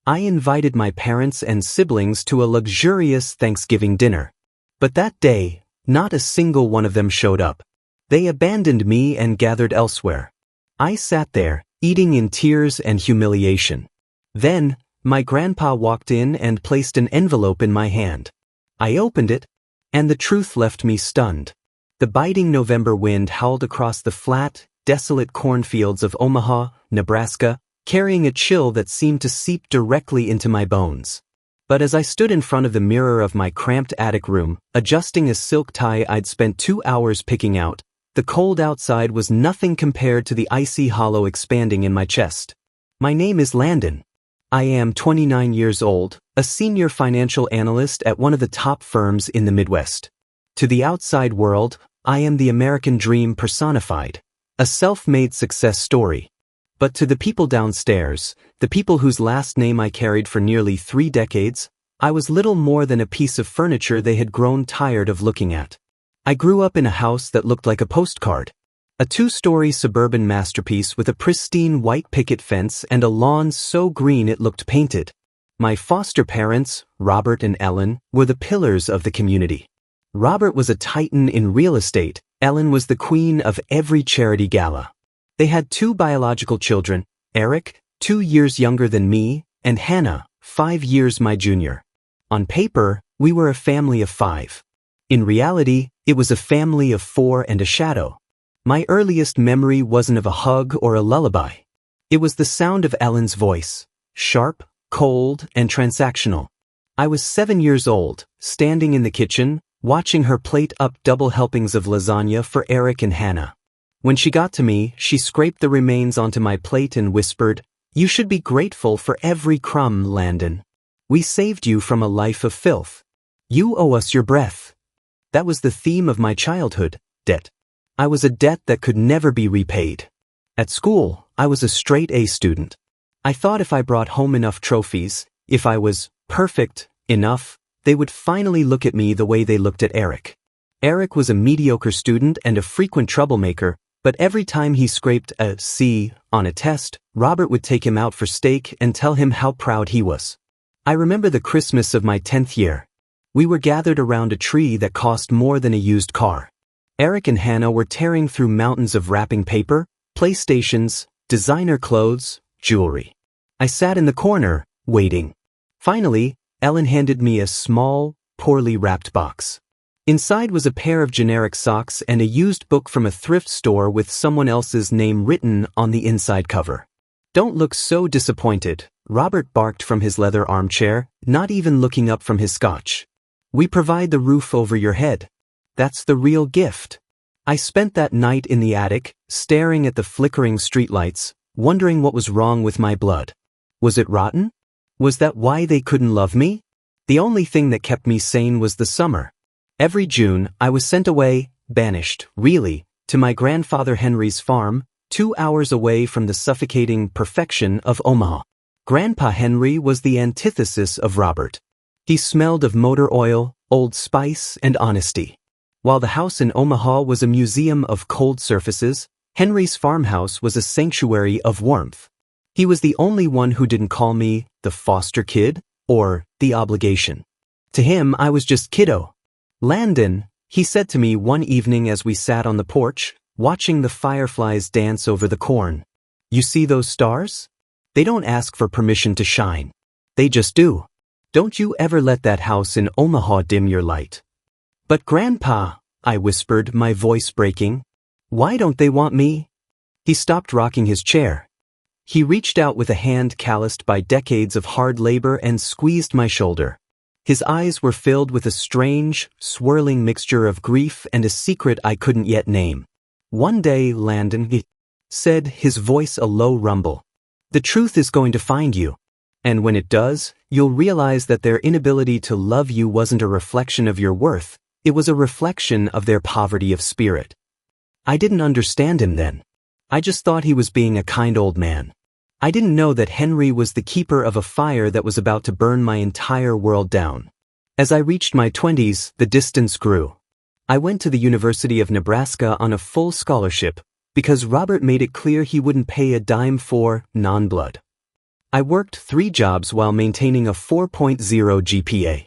I invited my parents and siblings to a luxurious Thanksgiving dinner. But that day, not a single one of them showed up. They abandoned me and gathered elsewhere. I sat there, eating in tears and humiliation. Then, my grandpa walked in and placed an envelope in my hand. I opened it, and the truth left me stunned. The biting November wind howled across the flat, desolate cornfields of Omaha, Nebraska, carrying a chill that seemed to seep directly into my bones. But as I stood in front of the mirror of my cramped attic room, adjusting a silk tie I'd spent 2 hours picking out, the cold outside was nothing compared to the icy hollow expanding in my chest. My name is Landon. I am 29 years old, a senior financial analyst at one of the top firms in the Midwest. To the outside world, I am the American dream personified, a self-made success story. But to the people downstairs, the people whose last name I carried for nearly 3 decades, I was little more than a piece of furniture they had grown tired of looking at. I grew up in a house that looked like a postcard. A 2-story suburban masterpiece with a pristine white picket fence and a lawn so green it looked painted. My foster parents, Robert and Ellen, were the pillars of the community. Robert was a titan in real estate. Ellen was the queen of every charity gala. They had 2 biological children, Eric, 2 years younger than me, and Hannah, 5 years my junior. On paper, we were a family of 5. In reality, it was a family of 4 and a shadow. My earliest memory wasn't of a hug or a lullaby. It was the sound of Ellen's voice, sharp, cold, and transactional. I was 7 years old, standing in the kitchen, watching her plate up double helpings of lasagna for Eric and Hannah. When she got to me, she scraped the remains onto my plate and whispered, "You should be grateful for every crumb, Landon. We saved you from a life of filth. You owe us your breath." That was the theme of my childhood, debt. I was a debt that could never be repaid. At school, I was a straight A student. I thought if I brought home enough trophies, if I was perfect enough, they would finally look at me the way they looked at Eric. Eric was a mediocre student and a frequent troublemaker, but every time he scraped a C on a test, Robert would take him out for steak and tell him how proud he was. I remember the Christmas of my 10th year. We were gathered around a tree that cost more than a used car. Eric and Hannah were tearing through mountains of wrapping paper, PlayStations, designer clothes, jewelry. I sat in the corner, waiting. Finally, Ellen handed me a small, poorly wrapped box. Inside was a pair of generic socks and a used book from a thrift store with someone else's name written on the inside cover. "Don't look so disappointed," Robert barked from his leather armchair, not even looking up from his scotch. "We provide the roof over your head. That's the real gift." I spent that night in the attic, staring at the flickering streetlights, wondering what was wrong with my blood. Was it rotten? Was that why they couldn't love me? The only thing that kept me sane was the summer. Every June, I was sent away, banished, really, to my grandfather Henry's farm, 2 hours away from the suffocating perfection of Omaha. Grandpa Henry was the antithesis of Robert. He smelled of motor oil, Old Spice, and honesty. While the house in Omaha was a museum of cold surfaces, Henry's farmhouse was a sanctuary of warmth. He was the only one who didn't call me the foster kid or the obligation. To him, I was just kiddo. "Landon," he said to me one evening as we sat on the porch, watching the fireflies dance over the corn. "You see those stars? They don't ask for permission to shine. They just do. Don't you ever let that house in Omaha dim your light." "But Grandpa," I whispered, my voice breaking, "why don't they want me?" He stopped rocking his chair. He reached out with a hand calloused by decades of hard labor and squeezed my shoulder. His eyes were filled with a strange, swirling mixture of grief and a secret I couldn't yet name. "One day, Landon," he said, his voice a low rumble, "the truth is going to find you. And when it does, you'll realize that their inability to love you wasn't a reflection of your worth. It was a reflection of their poverty of spirit." I didn't understand him then. I just thought he was being a kind old man. I didn't know that Henry was the keeper of a fire that was about to burn my entire world down. As I reached my 20s, the distance grew. I went to the University of Nebraska on a full scholarship because Robert made it clear he wouldn't pay a dime for non-blood. I worked 3 jobs while maintaining a 4.0 GPA.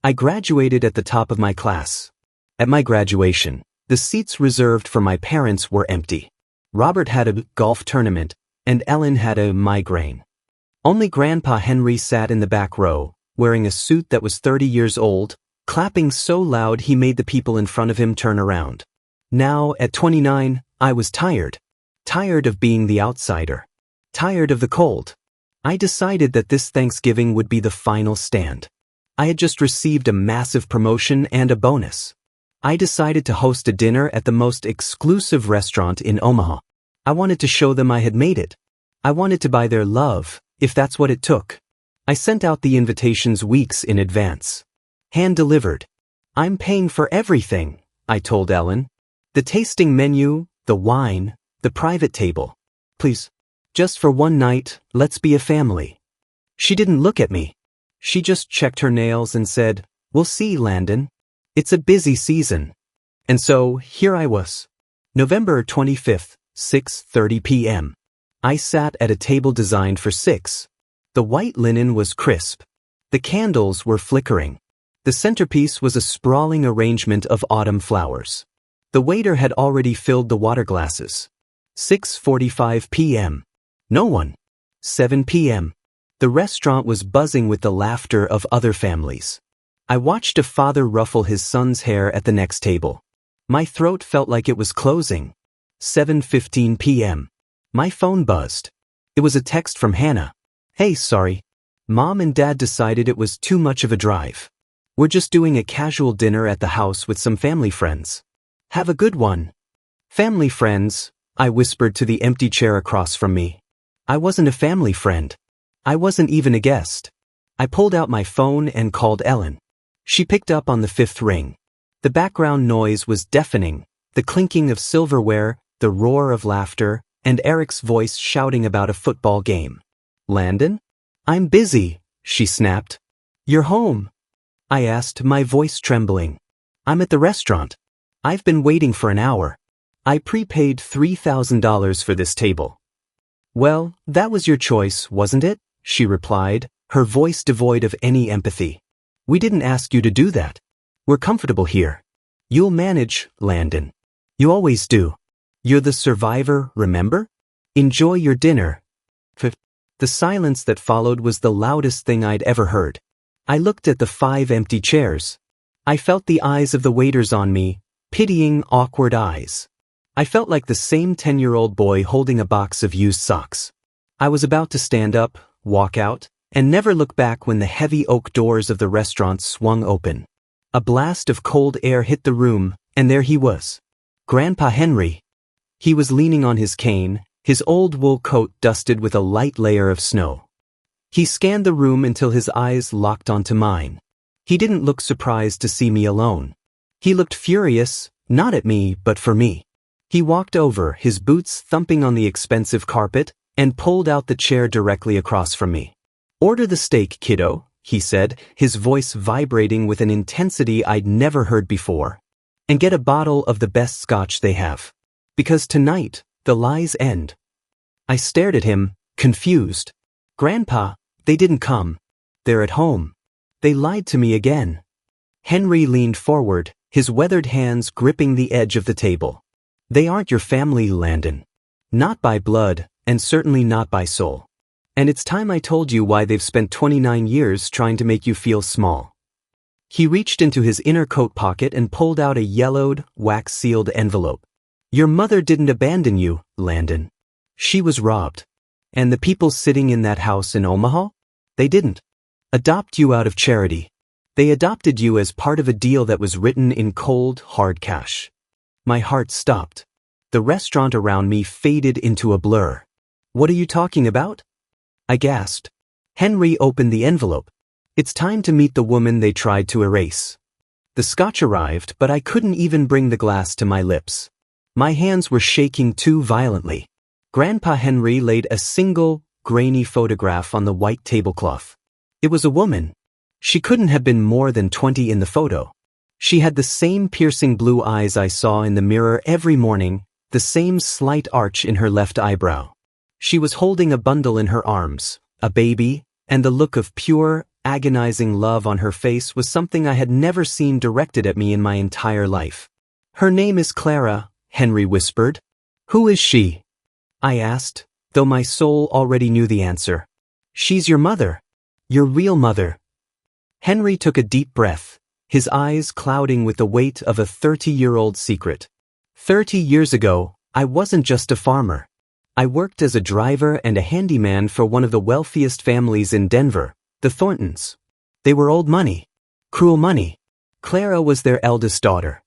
I graduated at the top of my class. At my graduation, the seats reserved for my parents were empty. Robert had a golf tournament, and Ellen had a migraine. Only Grandpa Henry sat in the back row, wearing a suit that was 30 years old, clapping so loud he made the people in front of him turn around. Now, at 29, I was tired. Tired of being the outsider. Tired of the cold. I decided that this Thanksgiving would be the final stand. I had just received a massive promotion and a bonus. I decided to host a dinner at the most exclusive restaurant in Omaha. I wanted to show them I had made it. I wanted to buy their love, if that's what it took. I sent out the invitations weeks in advance. Hand-delivered. I'm paying for everything, I told Ellen. The tasting menu, the wine, the private table. Please, just for one night, let's be a family. She didn't look at me. She just checked her nails and said, "We'll see, Landon. It's a busy season." And so, here I was. November 25th, 6:30 p.m. I sat at a table designed for 6. The white linen was crisp. The candles were flickering. The centerpiece was a sprawling arrangement of autumn flowers. The waiter had already filled the water glasses. 6:45 p.m. No one. 7 p.m. The restaurant was buzzing with the laughter of other families. I watched a father ruffle his son's hair at the next table. My throat felt like it was closing. 7:15 p.m. My phone buzzed. It was a text from Hannah. "Hey, sorry. Mom and Dad decided it was too much of a drive. We're just doing a casual dinner at the house with some family friends. Have a good one." Family friends, I whispered to the empty chair across from me. I wasn't a family friend. I wasn't even a guest. I pulled out my phone and called Ellen. She picked up on the 5th ring. The background noise was deafening, the clinking of silverware, the roar of laughter, and Eric's voice shouting about a football game. "Landon? I'm busy," she snapped. "You're home?" I asked, my voice trembling. "I'm at the restaurant. I've been waiting for an hour. I prepaid $3,000 for this table." "Well, that was your choice, wasn't it?" she replied, her voice devoid of any empathy. "We didn't ask you to do that. We're comfortable here. You'll manage, Landon. You always do. You're the survivor, remember? Enjoy your dinner." The silence that followed was the loudest thing I'd ever heard. I looked at the 5 empty chairs. I felt the eyes of the waiters on me, pitying, awkward eyes. I felt like the same 10-year-old boy holding a box of used socks. I was about to stand up, walk out, and never look back when the heavy oak doors of the restaurant swung open. A blast of cold air hit the room, and there he was. Grandpa Henry. He was leaning on his cane, his old wool coat dusted with a light layer of snow. He scanned the room until his eyes locked onto mine. He didn't look surprised to see me alone. He looked furious, not at me, but for me. He walked over, his boots thumping on the expensive carpet, and pulled out the chair directly across from me. "Order the steak, kiddo," he said, his voice vibrating with an intensity I'd never heard before. "And get a bottle of the best scotch they have. Because tonight, the lies end." I stared at him, confused. "Grandpa, they didn't come. They're at home. They lied to me again." Henry leaned forward, his weathered hands gripping the edge of the table. "They aren't your family, Landon. Not by blood, and certainly not by soul. And it's time I told you why they've spent 29 years trying to make you feel small." He reached into his inner coat pocket and pulled out a yellowed, wax-sealed envelope. "Your mother didn't abandon you, Landon. She was robbed. And the people sitting in that house in Omaha? They didn't adopt you out of charity. They adopted you as part of a deal that was written in cold, hard cash." My heart stopped. The restaurant around me faded into a blur. "What are you talking about?" I gasped. Henry opened the envelope. "It's time to meet the woman they tried to erase." The scotch arrived, but I couldn't even bring the glass to my lips. My hands were shaking too violently. Grandpa Henry laid a single, grainy photograph on the white tablecloth. It was a woman. She couldn't have been more than 20 in the photo. She had the same piercing blue eyes I saw in the mirror every morning, the same slight arch in her left eyebrow. She was holding a bundle in her arms, a baby, and the look of pure, agonizing love on her face was something I had never seen directed at me in my entire life. "Her name is Clara," Henry whispered. "Who is she?" I asked, though my soul already knew the answer. "She's your mother. Your real mother." Henry took a deep breath, his eyes clouding with the weight of a 30-year-old secret. 30 years ago, I wasn't just a farmer. I worked as a driver and a handyman for one of the wealthiest families in Denver, the Thorntons. They were old money. Cruel money. Clara was their eldest daughter.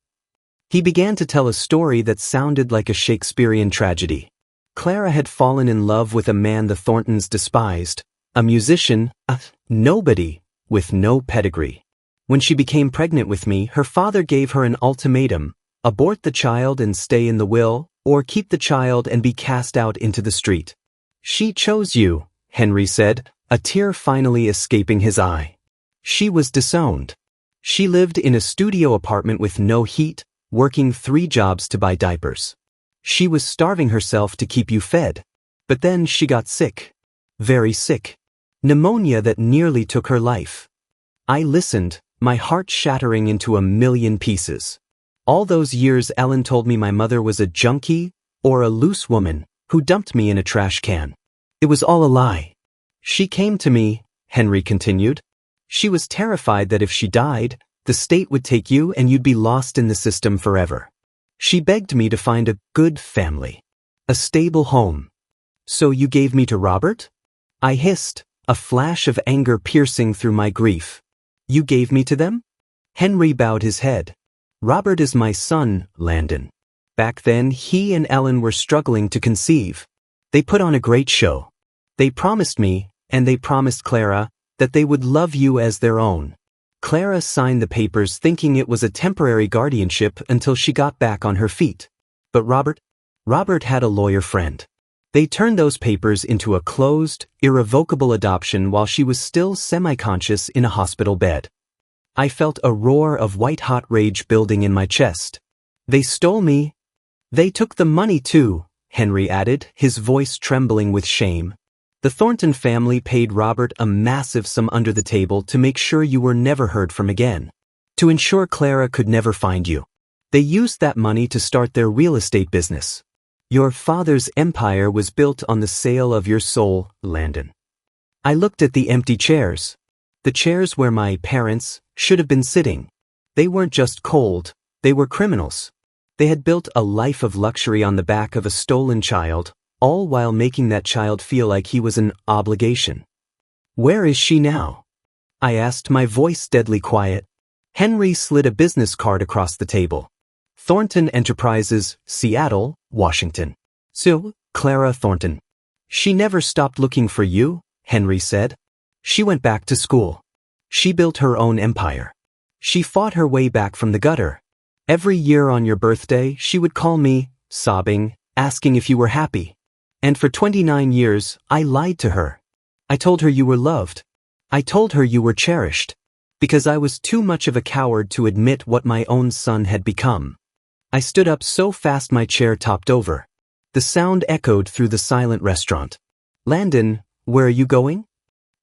He began to tell a story that sounded like a Shakespearean tragedy. Clara had fallen in love with a man the Thorntons despised, a musician, a nobody, with no pedigree. When she became pregnant with me, her father gave her an ultimatum: abort the child and stay in the will, or keep the child and be cast out into the street. "She chose you," Henry said, a tear finally escaping his eye. "She was disowned. She lived in a studio apartment with no heat, working 3 jobs to buy diapers. She was starving herself to keep you fed. But then she got sick. Very sick. Pneumonia that nearly took her life." I listened, my heart shattering into a million pieces. All those years Ellen told me my mother was a junkie or a loose woman who dumped me in a trash can. It was all a lie. "She came to me," Henry continued. "She was terrified that if she died, the state would take you and you'd be lost in the system forever. She begged me to find a good family, a stable home." "So you gave me to Robert?" I hissed, a flash of anger piercing through my grief. "You gave me to them?" Henry bowed his head. "Robert is my son, Landon. Back then, he and Ellen were struggling to conceive. They put on a great show. They promised me, and they promised Clara, that they would love you as their own." Clara signed the papers thinking it was a temporary guardianship until she got back on her feet. But Robert had a lawyer friend. They turned those papers into a closed, irrevocable adoption while she was still semi-conscious in a hospital bed. I felt a roar of white-hot rage building in my chest. "They stole me." "They took the money too," Henry added, his voice trembling with shame. "The Thornton family paid Robert a massive sum under the table to make sure you were never heard from again. To ensure Clara could never find you. They used that money to start their real estate business. Your father's empire was built on the sale of your soul, Landon." I looked at the empty chairs. The chairs where my parents should have been sitting. They weren't just cold, they were criminals. They had built a life of luxury on the back of a stolen child, all while making that child feel like he was an obligation. "Where is she now?" I asked, my voice deadly quiet. Henry slid a business card across the table. "Thornton Enterprises, Seattle, Washington. So, Clara Thornton." "She never stopped looking for you," Henry said. "She went back to school. She built her own empire. She fought her way back from the gutter. Every year on your birthday, she would call me, sobbing, asking if you were happy. And for 29 years, I lied to her. I told her you were loved. I told her you were cherished. Because I was too much of a coward to admit what my own son had become." I stood up so fast my chair topped over. The sound echoed through the silent restaurant. "Landon, where are you going?"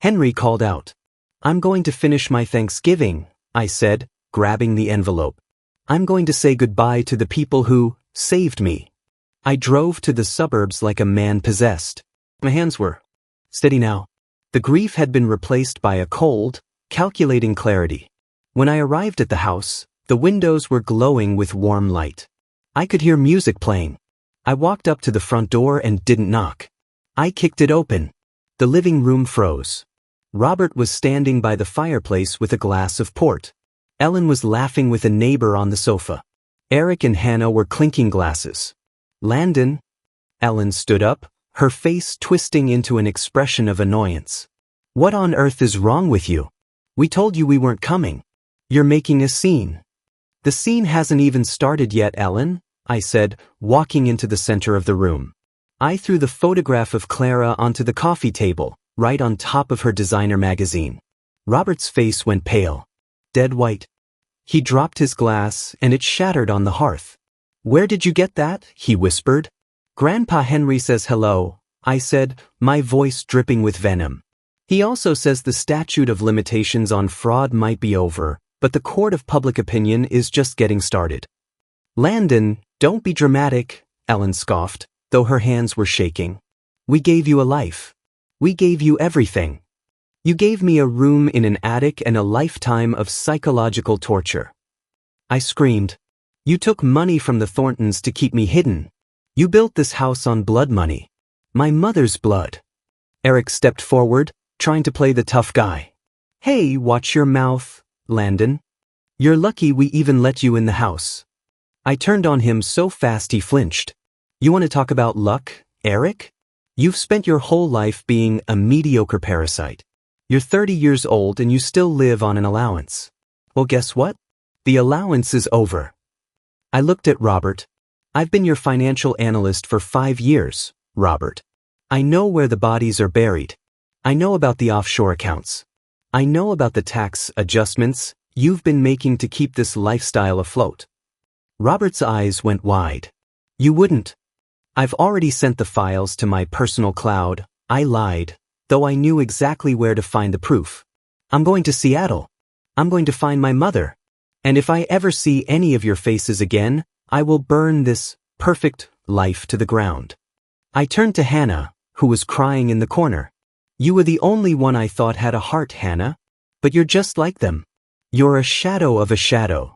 Henry called out. "I'm going to finish my Thanksgiving," I said, grabbing the envelope. "I'm going to say goodbye to the people who saved me." I drove to the suburbs like a man possessed. My hands were steady now. The grief had been replaced by a cold, calculating clarity. When I arrived at the house, the windows were glowing with warm light. I could hear music playing. I walked up to the front door and didn't knock. I kicked it open. The living room froze. Robert was standing by the fireplace with a glass of port. Ellen was laughing with a neighbor on the sofa. Eric and Hannah were clinking glasses. "Landon." Ellen stood up, her face twisting into an expression of annoyance. "What on earth is wrong with you? We told you we weren't coming. You're making a scene." "The scene hasn't even started yet, Ellen," I said, walking into the center of the room. I threw the photograph of Clara onto the coffee table, right on top of her designer magazine. Robert's face went pale. Dead white. He dropped his glass, and it shattered on the hearth. "Where did you get that?" he whispered. "Grandpa Henry says hello," I said, my voice dripping with venom. He also says the statute of limitations on fraud might be over, but the court of public opinion is just getting started. Landon, don't be dramatic, Ellen scoffed, though her hands were shaking. We gave you a life. We gave you everything. You gave me a room in an attic and a lifetime of psychological torture. I screamed. You took money from the Thorntons to keep me hidden. You built this house on blood money. My mother's blood. Eric stepped forward, trying to play the tough guy. Hey, watch your mouth, Landon. You're lucky we even let you in the house. I turned on him so fast he flinched. You want to talk about luck, Eric? You've spent your whole life being a mediocre parasite. You're 30 years old and you still live on an allowance. Well, guess what? The allowance is over. I looked at Robert. I've been your financial analyst for 5 years, Robert. I know where the bodies are buried. I know about the offshore accounts. I know about the tax adjustments you've been making to keep this lifestyle afloat. Robert's eyes went wide. You wouldn't. I've already sent the files to my personal cloud. I lied, though I knew exactly where to find the proof. I'm going to Seattle. I'm going to find my mother. And if I ever see any of your faces again, I will burn this perfect life to the ground. I turned to Hannah, who was crying in the corner. You were the only one I thought had a heart, Hannah. But you're just like them. You're a shadow of a shadow.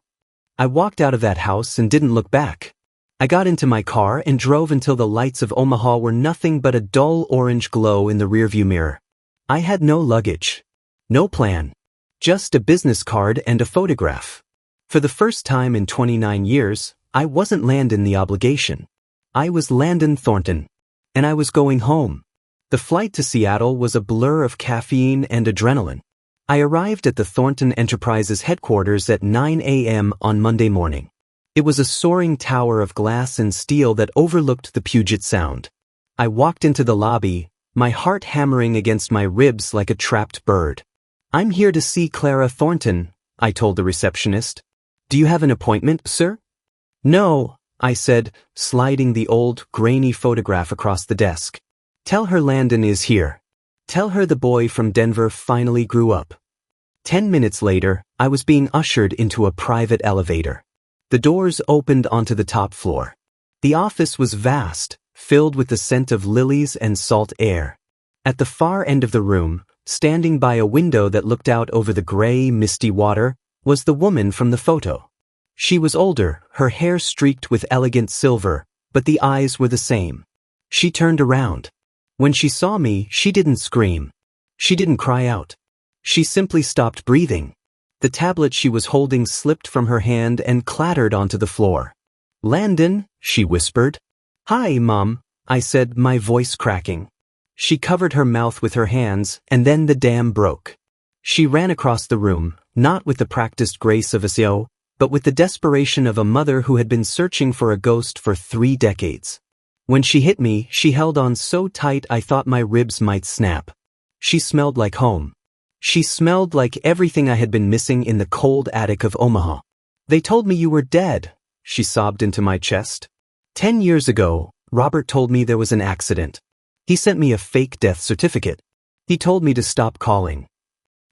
I walked out of that house and didn't look back. I got into my car and drove until the lights of Omaha were nothing but a dull orange glow in the rearview mirror. I had no luggage. No plan. Just a business card and a photograph. For the first time in 29 years, I wasn't Landon the obligation. I was Landon Thornton. And I was going home. The flight to Seattle was a blur of caffeine and adrenaline. I arrived at the Thornton Enterprises headquarters at 9 a.m. on Monday morning. It was a soaring tower of glass and steel that overlooked the Puget Sound. I walked into the lobby, my heart hammering against my ribs like a trapped bird. I'm here to see Clara Thornton, I told the receptionist. Do you have an appointment, sir? No, I said, sliding the old, grainy photograph across the desk. Tell her Landon is here. Tell her the boy from Denver finally grew up. 10 minutes later, I was being ushered into a private elevator. The doors opened onto the top floor. The office was vast, filled with the scent of lilies and salt air. At the far end of the room, standing by a window that looked out over the gray, misty water, was the woman from the photo. She was older, her hair streaked with elegant silver, but the eyes were the same. She turned around. When she saw me, she didn't scream. She didn't cry out. She simply stopped breathing. The tablet she was holding slipped from her hand and clattered onto the floor. Landon, she whispered. Hi, Mom, I said, my voice cracking. She covered her mouth with her hands, and then the dam broke. She ran across the room, not with the practiced grace of a CEO, but with the desperation of a mother who had been searching for a ghost for 3 decades. When she hit me, she held on so tight I thought my ribs might snap. She smelled like home. She smelled like everything I had been missing in the cold attic of Omaha. They told me you were dead, she sobbed into my chest. 10 years ago, Robert told me there was an accident. He sent me a fake death certificate. He told me to stop calling.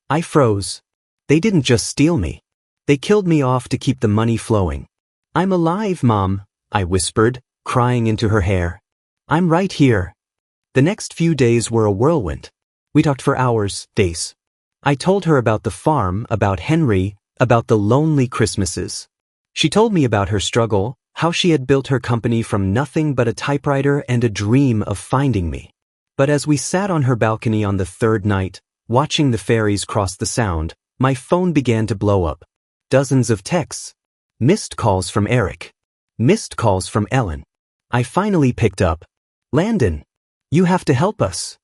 I froze. They didn't just steal me. They killed me off to keep the money flowing. I'm alive, Mom, I whispered, crying into her hair. I'm right here. The next few days were a whirlwind. We talked for hours, days. I told her about the farm, about Henry, about the lonely Christmases. She told me about her struggle, how she had built her company from nothing but a typewriter and a dream of finding me. But as we sat on her balcony on the 3rd night, watching the ferries cross the Sound, my phone began to blow up. Dozens of texts. Missed calls from Eric. Missed calls from Ellen. I finally picked up. Landon, you have to help us.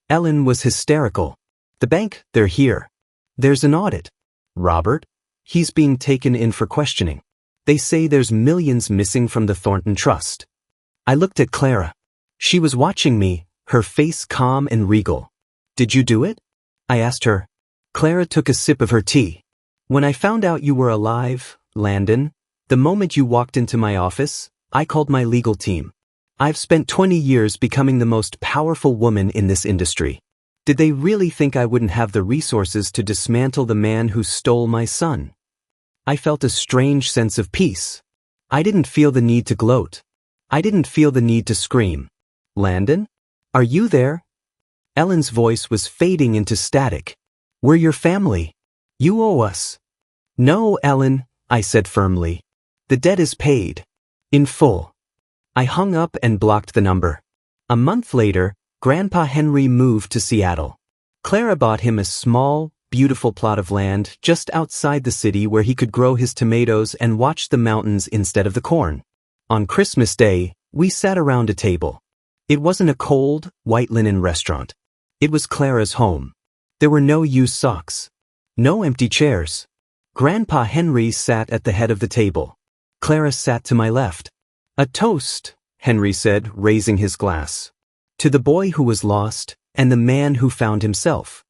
Ellen was hysterical. The bank, they're here. There's an audit. Robert? He's being taken in for questioning. They say there's millions missing from the Thornton Trust. I looked at Clara. She was watching me, her face calm and regal. Did you do it? I asked her. Clara took a sip of her tea. When I found out you were alive, Landon, the moment you walked into my office, I called my legal team. I've spent 20 years becoming the most powerful woman in this industry. Did they really think I wouldn't have the resources to dismantle the man who stole my son? I felt a strange sense of peace. I didn't feel the need to gloat. I didn't feel the need to scream. Landon? Are you there? Ellen's voice was fading into static. We're your family. You owe us. No, Ellen, I said firmly. The debt is paid. In full. I hung up and blocked the number. A month later, Grandpa Henry moved to Seattle. Clara bought him a small, beautiful plot of land just outside the city where he could grow his tomatoes and watch the mountains instead of the corn. On Christmas Day, we sat around a table. It wasn't a cold, white linen restaurant. It was Clara's home. There were no used socks. No empty chairs. Grandpa Henry sat at the head of the table. Clara sat to my left. A toast, Henry said, raising his glass. To the boy who was lost, and the man who found himself.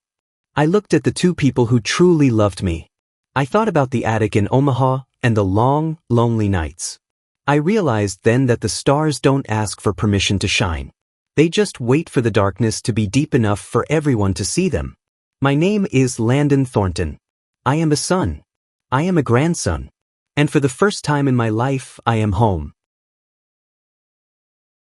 I looked at the two people who truly loved me. I thought about the attic in Omaha and the long, lonely nights. I realized then that the stars don't ask for permission to shine. They just wait for the darkness to be deep enough for everyone to see them. My name is Landon Thornton. I am a son. I am a grandson. And for the first time in my life, I am home.